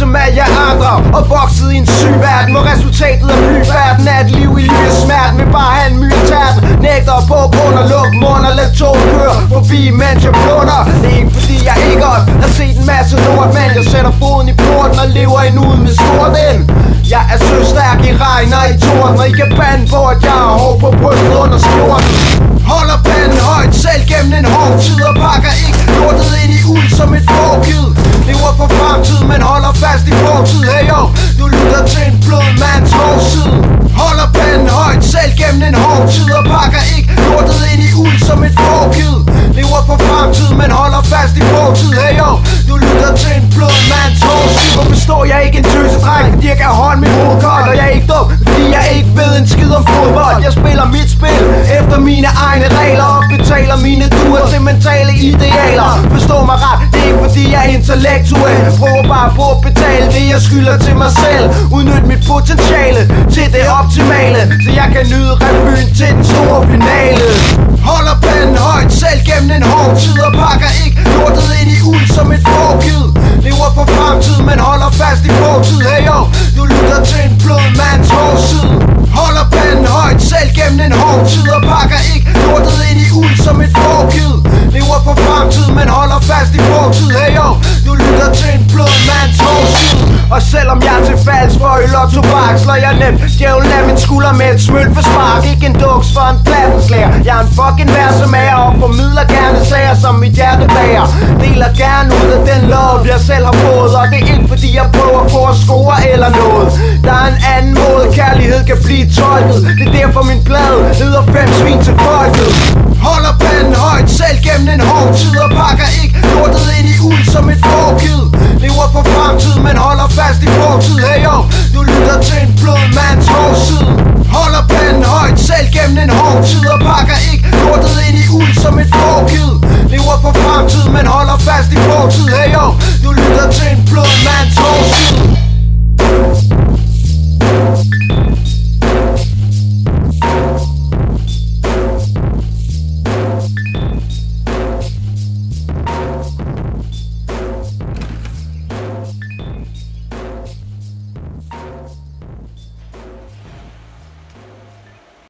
ligesom alle jer andre, og vokset i en syg verden, hvor resultatet af flyfærden er et liv i livets smerten. Vil bare have en myretærten, nægter på grund og luk mund og lad toget køre forbi, mens jeg blunder. Det er ikke fordi jeg ikke har set en masse lort, men jeg sætter foden i porten og lever endnu med stort ind. Jeg er så stærk i regn og i torden, og I kan bande på, at jeg har hår på brystet under skjorten. Holder panden højt selv gennem en hård tid, og pakker ikke lortet ind i uld som et forkid. Lever for fremtid, men holder fast i fortid. Hey yo, du lytter til en blød mands hårdside. Holder panden højt selv gennem en hård tid, og pakker ikke lortet ind i uld som et forkid. Lever for fremtid, men holder fast i fortid. Hey yo, du lytter til en blød mands hårdside. Hvorfor står jeg ikke en tøsedreng? Fordi jeg kan holde mit hoved koldt, og jeg er ikke dum, fordi jeg ikke ved en skid om fodbold. Jeg spiller mit spil efter mine egne regler, og betaler mine duer til mentale idealer. Forstå mig ret, det er ikke fordi jeg er intellektuel. Prøver bare på at betale det jeg skylder til mig selv. Udnyt mit potentiale til det optimale, så jeg kan nyde revyen til den store finale. Holder panden højt selv gennem en hård tid, og pakker ikke lortet ind i uld som et forkid. Lever for fremtid, men holder fast i fortid. Hey yo, du lytter til en blød mands hårdside. Holder panden højt selv gennem en hård tid, og pakker ikke lortet ind i uld som et forkid. Lever for fremtid, men holder fast i fortid. Hey yo, du lytter til en blød mands hårdside. Og selvom jeg er til falsk for øl og tobak, slår jeg nemt djævlen af min skulder med et smøl for spark. Ikke en duks for en plattenslager. Jeg er en fucking versemager og formidler gerne sager som mit hjerte bager. Deler gerne ud af den lov jeg selv har fået, og det er ikke fordi jeg prøver på at score eller noget. Der er en anden måde kærlighed kan blive tolket. Det er derfor min plade hedder 5 svin til folket. Holder panden højt selv gennem en hård tid, og pakker ikke lortet ind i uld som et forkid. Lever for fremtid, men holder fast i fortid.